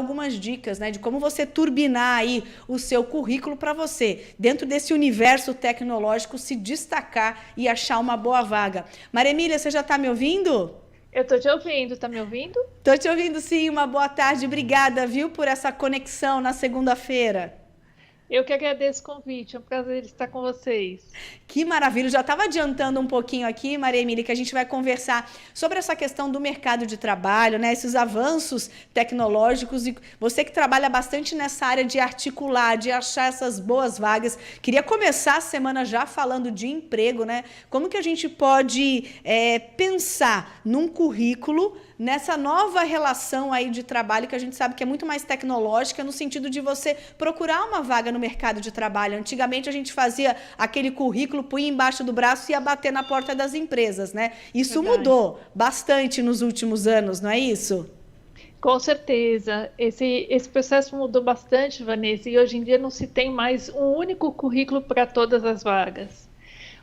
algumas dicas, né, de como você turbinar aí o seu currículo para você, dentro desse universo tecnológico, se destacar e achar uma boa vaga. Maria Emília, você já está me ouvindo? Eu tô te ouvindo, tá me ouvindo? Estou te ouvindo sim, uma boa tarde, obrigada, viu, por essa conexão na segunda-feira. Eu que agradeço o convite, é um prazer estar com vocês. Que maravilha! Já estava adiantando um pouquinho aqui, Maria Emília, que a gente vai conversar sobre essa questão do mercado de trabalho, né? Esses avanços tecnológicos. E você que trabalha bastante nessa área de articular, de achar essas boas vagas. Queria começar a semana já falando de emprego, né? Como que a gente pode pensar num currículo nessa nova relação aí de trabalho que a gente sabe que é muito mais tecnológica no sentido de você procurar uma vaga no mercado de trabalho. Antigamente a gente fazia aquele currículo, punha embaixo do braço e ia bater na porta das empresas, né? Isso Verdade. mudou bastante nos últimos anos, não é isso? Com certeza, esse processo mudou bastante, Vanessa, e hoje em dia não se tem mais um único currículo para todas as vagas.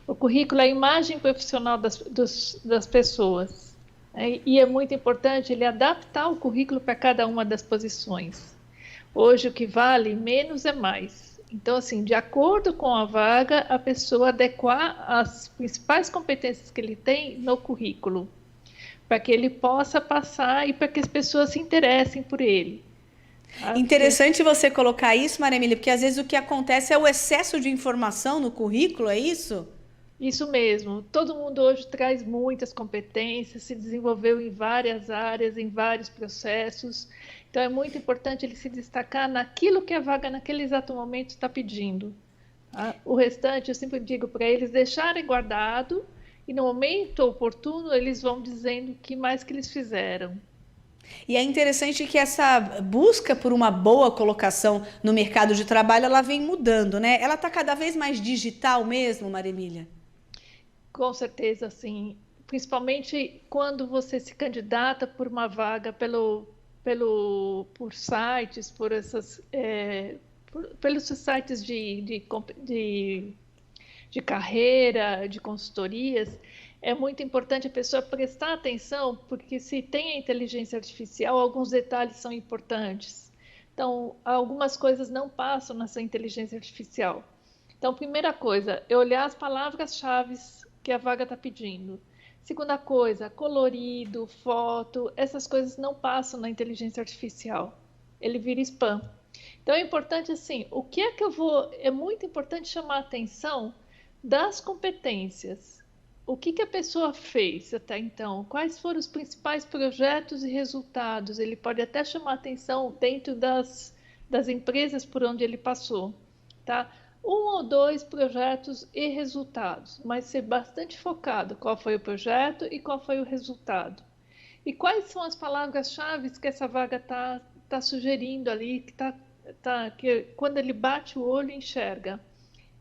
O currículo é a imagem profissional das pessoas, né? E é muito importante ele adaptar o currículo para cada uma das posições. Hoje o que vale menos é mais. Então, assim, de acordo com a vaga, a pessoa adequar as principais competências que ele tem no currículo, para que ele possa passar e para que as pessoas se interessem por ele. Tá? Porque Interessante você colocar isso, Maria Emília, porque às vezes o que acontece é o excesso de informação no currículo, é isso? isso mesmo, todo mundo hoje traz muitas competências, se desenvolveu em várias áreas, em vários processos. Então, é muito importante ele se destacar naquilo que a vaga naquele exato momento está pedindo. Tá? O restante, eu sempre digo para eles deixarem guardado e no momento oportuno eles vão dizendo o que mais que eles fizeram. E é interessante que essa busca por uma boa colocação no mercado de trabalho, ela vem mudando, né? Ela está cada vez mais digital mesmo, Maria Emília? Com certeza, sim. Principalmente quando você se candidata por uma vaga por sites, pelos sites de carreira, de consultorias, é muito importante a pessoa prestar atenção, porque se tem a inteligência artificial, alguns detalhes são importantes. Então, algumas coisas não passam nessa inteligência artificial. Então, primeira coisa, é olhar as palavras-chave que a vaga está pedindo. Segunda coisa, colorido, foto, essas coisas não passam na inteligência artificial. Ele vira spam. Então é importante assim, o que é que eu vou. É muito importante chamar a atenção das competências. O que a pessoa fez até então? Quais foram os principais projetos e resultados? Ele pode até chamar a atenção dentro das empresas por onde ele passou, tá? Um ou dois projetos e resultados, mas ser bastante focado qual foi o projeto e qual foi o resultado. E quais são as palavras-chave que essa vaga tá sugerindo ali, que quando ele bate o olho enxerga.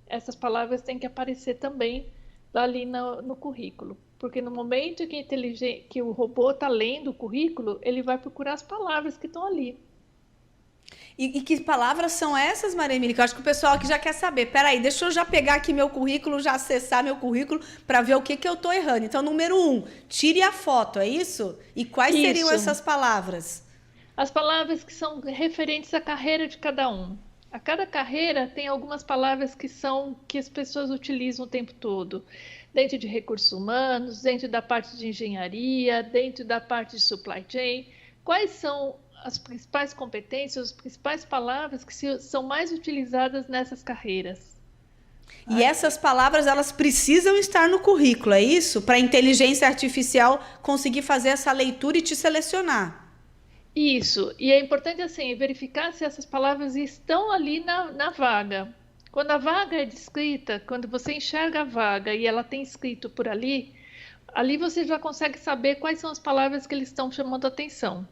Essas palavras têm que aparecer também ali no currículo. Porque no momento que o robô está lendo o currículo, ele vai procurar as palavras que estão ali. E que palavras são essas, Maria Emília? Que eu acho que o pessoal aqui já quer saber. Peraí, deixa eu já pegar aqui meu currículo, já acessar meu currículo para ver o que eu estou errando. Então, número um, tire a foto, é isso? E quais seriam Isso. essas palavras? As palavras que são referentes à carreira de cada um. A cada carreira tem algumas palavras que as pessoas utilizam o tempo todo. Dentro de recursos humanos, dentro da parte de engenharia, dentro da parte de supply chain. Quais são as principais competências, as principais palavras que são mais utilizadas nessas carreiras? E essas palavras, elas precisam estar no currículo, é isso? Para a inteligência artificial conseguir fazer essa leitura e te selecionar. Isso, e é importante assim verificar se essas palavras estão ali na vaga. Quando a vaga é descrita, quando você enxerga a vaga e ela tem escrito por ali, ali você já consegue saber quais são as palavras que eles estão chamando a atenção.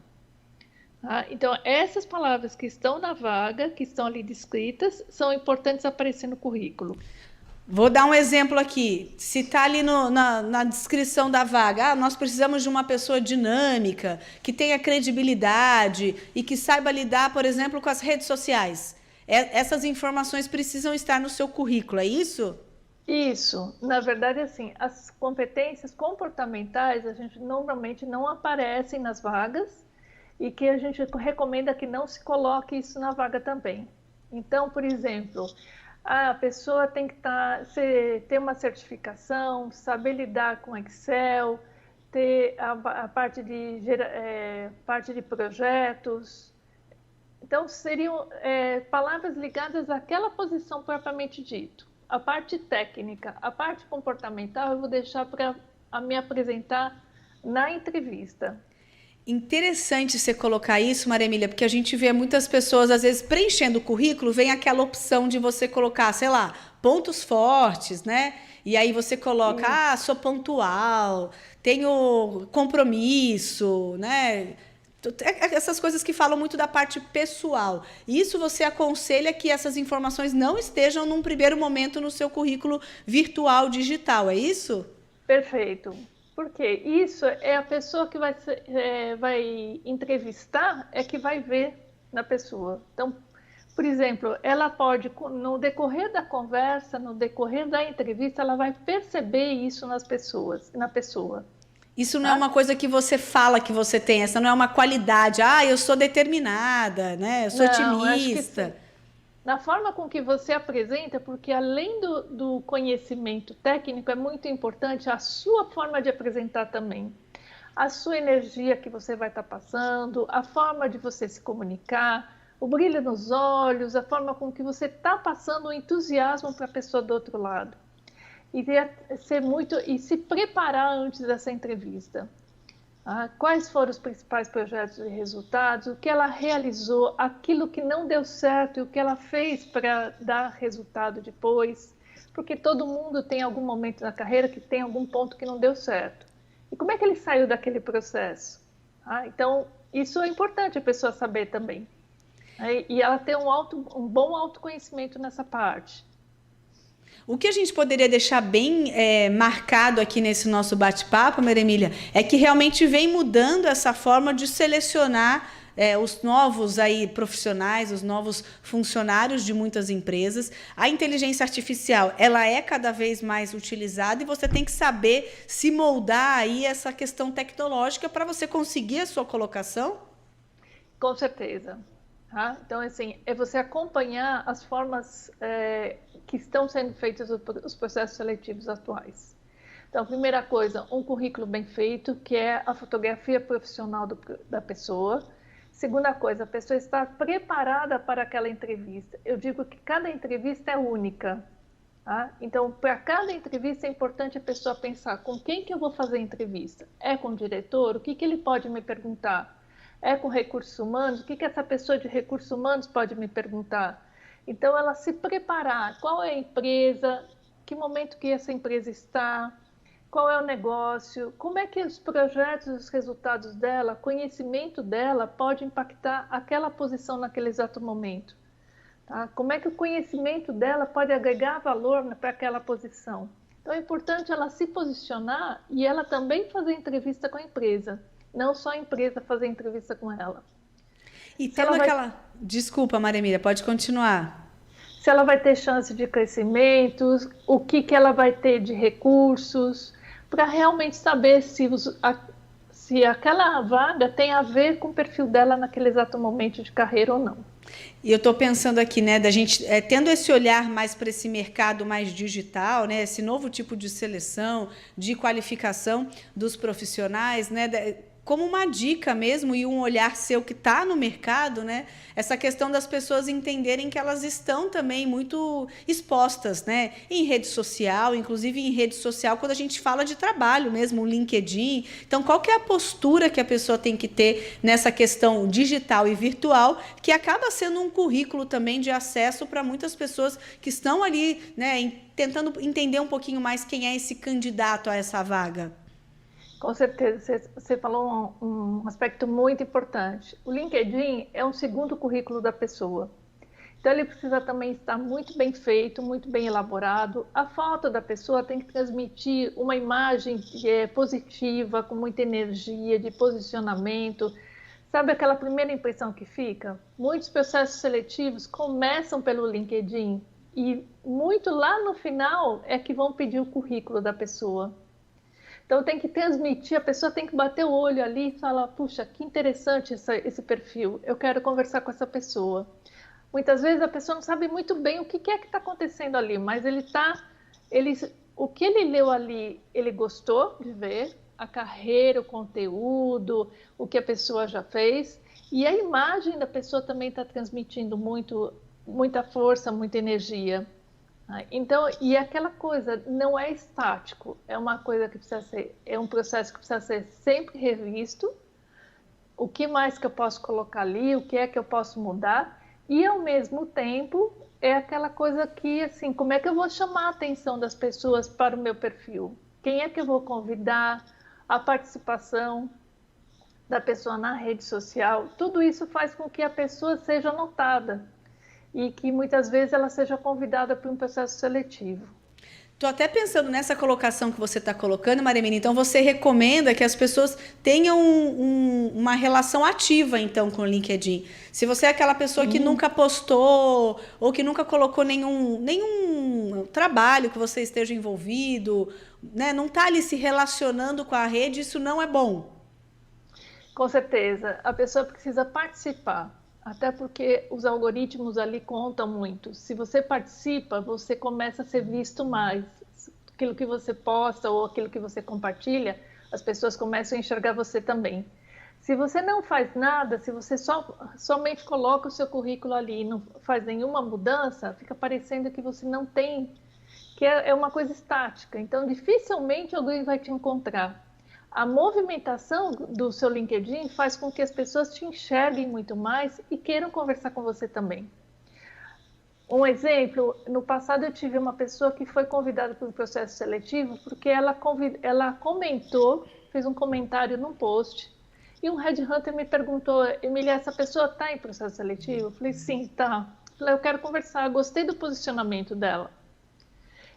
Tá? Então, essas palavras que estão na vaga, que estão ali descritas, são importantes aparecer no currículo. Vou dar um exemplo aqui. Se está ali na descrição da vaga, nós precisamos de uma pessoa dinâmica, que tenha credibilidade e que saiba lidar, por exemplo, com as redes sociais. Essas informações precisam estar no seu currículo, é isso? Isso, na verdade, assim, as competências comportamentais, a gente normalmente não aparecem nas vagas, e que a gente recomenda que não se coloque isso na vaga também. Então, por exemplo, a pessoa tem que ter uma certificação, saber lidar com Excel, ter a parte parte de projetos. Então, seriam palavras ligadas àquela posição propriamente dito. A parte técnica, a parte comportamental, eu vou deixar para me apresentar na entrevista. Interessante você colocar isso, Maria Emília, porque a gente vê muitas pessoas, às vezes, preenchendo o currículo, vem aquela opção de você colocar, sei lá, pontos fortes, né? E aí você coloca, sou pontual, tenho compromisso, né? Essas coisas que falam muito da parte pessoal. Isso você aconselha que essas informações não estejam num primeiro momento no seu currículo virtual digital, é isso? Perfeito. Porque isso é a pessoa que vai entrevistar, é que vai ver na pessoa. Então, por exemplo, ela pode, no decorrer da conversa, no decorrer da entrevista, ela vai perceber isso na pessoa. Isso não é uma coisa que você fala que você tem, essa não é uma qualidade. Ah, eu sou determinada, né? Eu sou otimista. Na forma com que você apresenta, porque além do conhecimento técnico, é muito importante a sua forma de apresentar também. A sua energia que você vai estar passando, a forma de você se comunicar, o brilho nos olhos, a forma com que você está passando o entusiasmo para a pessoa do outro lado. E se preparar antes dessa entrevista. Quais foram os principais projetos e resultados, o que ela realizou, aquilo que não deu certo e o que ela fez para dar resultado depois, porque todo mundo tem algum momento na carreira que tem algum ponto que não deu certo. E como é que ele saiu daquele processo? Então, isso é importante a pessoa saber também. E ela ter um bom autoconhecimento nessa parte. O que a gente poderia deixar bem marcado aqui nesse nosso bate-papo, Maria Emília, é que realmente vem mudando essa forma de selecionar os novos profissionais, os novos funcionários de muitas empresas. A inteligência artificial, ela é cada vez mais utilizada e você tem que saber se moldar aí essa questão tecnológica para você conseguir a sua colocação? Com certeza. Então, assim, é você acompanhar as formas que estão sendo feitos os processos seletivos atuais. Então, primeira coisa, um currículo bem feito, que é a fotografia profissional da pessoa. Segunda coisa, a pessoa estar preparada para aquela entrevista. Eu digo que cada entrevista é única. Então, para cada entrevista é importante a pessoa pensar com quem que eu vou fazer a entrevista. É com o diretor? O que ele pode me perguntar? É com recursos humanos? O que essa pessoa de recursos humanos pode me perguntar? Então, ela se preparar. Qual é a empresa? Que momento que essa empresa está? Qual é o negócio? Como é que os projetos, os resultados dela, conhecimento dela pode impactar aquela posição naquele exato momento? Como é que o conhecimento dela pode agregar valor para aquela posição? Então, é importante ela se posicionar e ela também fazer entrevista com a empresa. Não só a empresa fazer entrevista com ela. E tendo aquela... Desculpa, Maria Emília, pode continuar. Se ela vai ter chance de crescimento, o que ela vai ter de recursos, para realmente saber se aquela vaga tem a ver com o perfil dela naquele exato momento de carreira ou não. E eu estou pensando aqui, né, da gente tendo esse olhar mais para esse mercado mais digital, né, esse novo tipo de seleção, de qualificação dos profissionais, né, como uma dica mesmo e um olhar seu que está no mercado, né? Essa questão das pessoas entenderem que elas estão também muito expostas, né? Em rede social, inclusive em rede social, quando a gente fala de trabalho mesmo, o LinkedIn. Então, qual que é a postura que a pessoa tem que ter nessa questão digital e virtual, que acaba sendo um currículo também de acesso para muitas pessoas que estão ali, né, tentando entender um pouquinho mais quem é esse candidato a essa vaga? Com certeza, você falou um aspecto muito importante. O LinkedIn é um segundo currículo da pessoa. Então, ele precisa também estar muito bem feito, muito bem elaborado. A foto da pessoa tem que transmitir uma imagem que é positiva, com muita energia, de posicionamento. Sabe aquela primeira impressão que fica? Muitos processos seletivos começam pelo LinkedIn e muito lá no final é que vão pedir o currículo da pessoa. Então tem que transmitir, a pessoa tem que bater o olho ali e falar, puxa, que interessante esse perfil, eu quero conversar com essa pessoa. Muitas vezes a pessoa não sabe muito bem o que é que está acontecendo ali, mas o que ele leu ali, ele gostou de ver, a carreira, o conteúdo, o que a pessoa já fez, e a imagem da pessoa também está transmitindo muita força, muita energia. Então, e aquela coisa não é estático, é uma coisa que é um processo que precisa ser sempre revisto. O que mais que eu posso colocar ali, o que é que eu posso mudar, e ao mesmo tempo é aquela coisa que, assim, como é que eu vou chamar a atenção das pessoas para o meu perfil? Quem é que eu vou convidar? A participação da pessoa na rede social, tudo isso faz com que a pessoa seja notada e que muitas vezes ela seja convidada para um processo seletivo. Estou até pensando nessa colocação que você está colocando, Maria Emília. Então, você recomenda que as pessoas tenham uma relação ativa, então, com o LinkedIn. Se você é aquela pessoa que nunca postou ou que nunca colocou nenhum trabalho que você esteja envolvido, né, não está ali se relacionando com a rede, isso não é bom. Com certeza, a pessoa precisa participar. Até porque os algoritmos ali contam muito. Se você participa, você começa a ser visto mais. Aquilo que você posta ou aquilo que você compartilha, as pessoas começam a enxergar você também. Se você não faz nada, se você somente coloca o seu currículo ali e não faz nenhuma mudança, fica parecendo que você não tem, que é uma coisa estática. Então, dificilmente alguém vai te encontrar. A movimentação do seu LinkedIn faz com que as pessoas te enxerguem muito mais e queiram conversar com você também. Um exemplo, no passado eu tive uma pessoa que foi convidada para um processo seletivo porque ela comentou, fez um comentário num post, e um headhunter me perguntou, Emília, essa pessoa está em processo seletivo? Eu falei, sim, está. Eu quero conversar, gostei do posicionamento dela.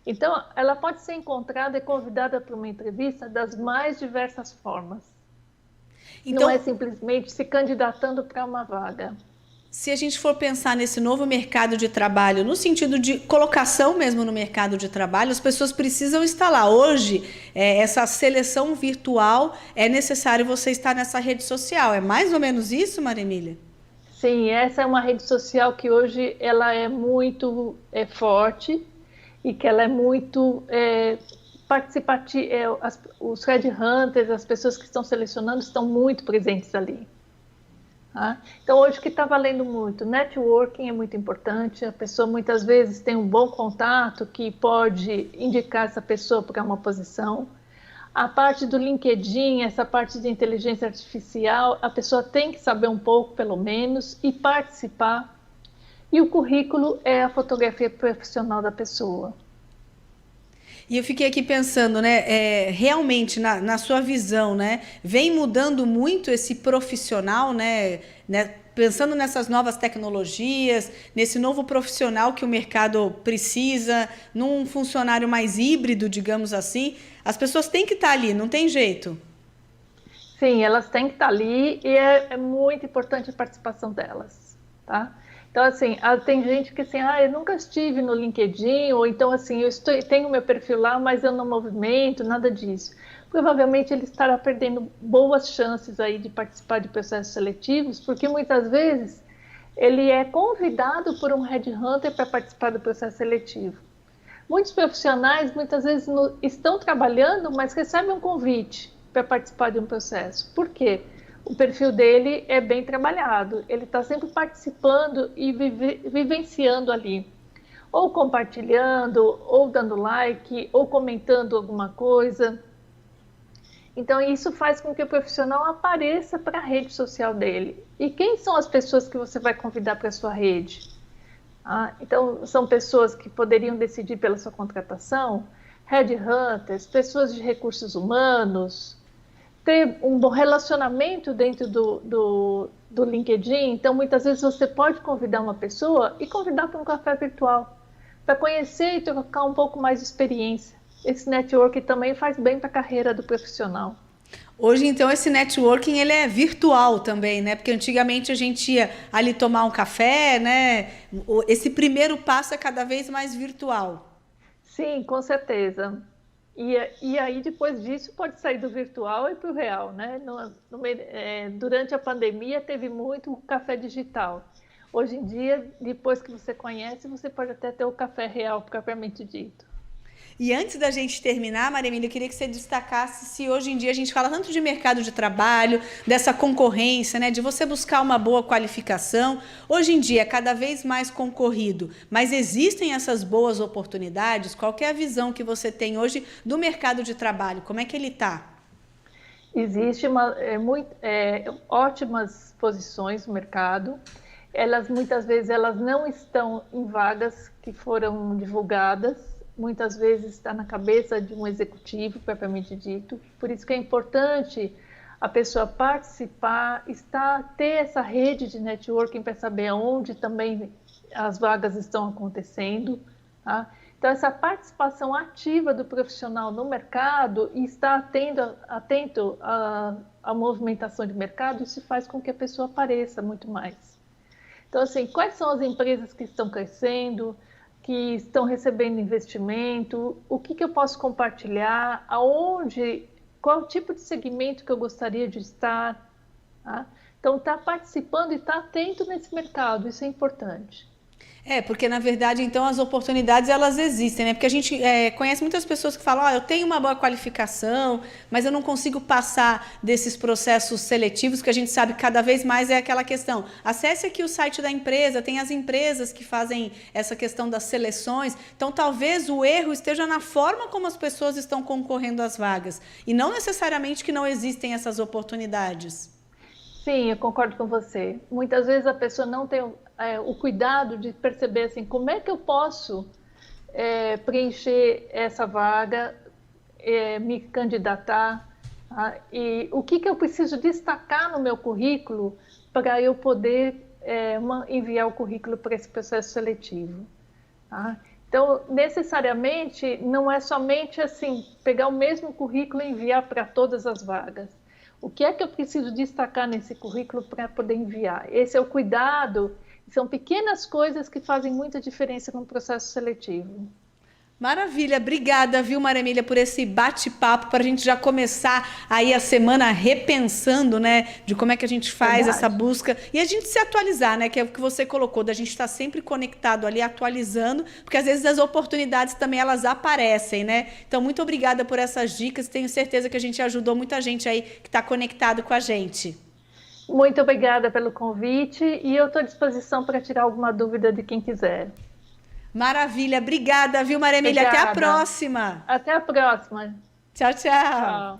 Então, ela pode ser encontrada e convidada para uma entrevista das mais diversas formas. Então, não é simplesmente se candidatando para uma vaga. Se a gente for pensar nesse novo mercado de trabalho, no sentido de colocação mesmo no mercado de trabalho, as pessoas precisam estar lá. Hoje, essa seleção virtual, é necessário você estar nessa rede social. É mais ou menos isso, Maria Emília? Sim, essa é uma rede social que hoje ela é muito forte, e que ela é muito participativa, os headhunters, as pessoas que estão selecionando estão muito presentes ali. Tá? Então, hoje o que está valendo muito? Networking é muito importante, a pessoa muitas vezes tem um bom contato que pode indicar essa pessoa para uma posição. A parte do LinkedIn, essa parte de inteligência artificial, a pessoa tem que saber um pouco, pelo menos, e participar. E o currículo é a fotografia profissional da pessoa. E eu fiquei aqui pensando, né, realmente na sua visão, né, vem mudando muito esse profissional, né, pensando nessas novas tecnologias, nesse novo profissional que o mercado precisa, num funcionário mais híbrido, digamos assim, as pessoas têm que estar ali, não tem jeito. Sim, elas têm que estar ali e é muito importante a participação delas, tá? Então, assim, tem gente que assim, eu nunca estive no LinkedIn, ou então assim, tenho meu perfil lá, mas eu não movimento, nada disso. Provavelmente ele estará perdendo boas chances aí de participar de processos seletivos, porque muitas vezes ele é convidado por um headhunter para participar do processo seletivo. Muitos profissionais, muitas vezes, estão trabalhando, mas recebem um convite para participar de um processo. Por quê? O perfil dele é bem trabalhado, ele está sempre participando e vivenciando ali, ou compartilhando, ou dando like, ou comentando alguma coisa. Então, isso faz com que o profissional apareça para a rede social dele. E quem são as pessoas que você vai convidar para a sua rede? Então, são pessoas que poderiam decidir pela sua contratação, headhunters, pessoas de recursos humanos, ter um bom relacionamento dentro do LinkedIn. Então, muitas vezes você pode convidar uma pessoa e convidar para um café virtual, para conhecer e trocar um pouco mais de experiência. Esse network também faz bem para a carreira do profissional. Hoje, então, esse networking ele é virtual também, né? Porque antigamente a gente ia ali tomar um café, né? Esse primeiro passo é cada vez mais virtual. Sim, com certeza. E aí, depois disso, pode sair do virtual e para o real, né? Durante a pandemia, teve muito café digital. Hoje em dia, depois que você conhece, você pode até ter o café real, propriamente dito. E antes da gente terminar, Maria Emília, eu queria que você destacasse se hoje em dia a gente fala tanto de mercado de trabalho, dessa concorrência, né, de você buscar uma boa qualificação. Hoje em dia é cada vez mais concorrido, mas existem essas boas oportunidades? Qual que é a visão que você tem hoje do mercado de trabalho? Como é que ele está? Existe ótimas posições no mercado. Elas muitas vezes elas não estão em vagas que foram divulgadas. Muitas vezes está na cabeça de um executivo, propriamente dito. Por isso que é importante a pessoa participar, ter essa rede de networking para saber onde também as vagas estão acontecendo. Tá? Então, essa participação ativa do profissional no mercado e estar atento à movimentação de mercado, isso faz com que a pessoa apareça muito mais. Então, assim, quais são as empresas que estão crescendo, que estão recebendo investimento, o que eu posso compartilhar, qual tipo de segmento que eu gostaria de estar. Tá? Então, estar participando e estar atento nesse mercado, isso é importante. Porque na verdade, então, as oportunidades, elas existem, né? Porque a gente conhece muitas pessoas que falam, eu tenho uma boa qualificação, mas eu não consigo passar desses processos seletivos, que a gente sabe que cada vez mais é aquela questão. Acesse aqui o site da empresa, tem as empresas que fazem essa questão das seleções, então talvez o erro esteja na forma como as pessoas estão concorrendo às vagas, e não necessariamente que não existem essas oportunidades. Sim, eu concordo com você. Muitas vezes a pessoa não tem o cuidado de perceber assim, como é que eu posso preencher essa vaga, me candidatar, tá? E o que eu preciso destacar no meu currículo para eu poder enviar o currículo para esse processo seletivo. Tá? Então, necessariamente, não é somente assim, pegar o mesmo currículo e enviar para todas as vagas. O que é que eu preciso destacar nesse currículo para poder enviar? Esse é o cuidado, são pequenas coisas que fazem muita diferença no processo seletivo. Maravilha, obrigada, viu, Maria Emília, por esse bate-papo, para a gente já começar aí a semana repensando, né, de como é que a gente faz essa busca e a gente se atualizar, né, que é o que você colocou, da gente estar sempre conectado ali, atualizando, porque às vezes as oportunidades também elas aparecem, né? Então, muito obrigada por essas dicas, tenho certeza que a gente ajudou muita gente aí que está conectado com a gente. Muito obrigada pelo convite e eu estou à disposição para tirar alguma dúvida de quem quiser. Maravilha, obrigada, viu, Maria Emília? Até a próxima. Até a próxima. Tchau, tchau. Tchau.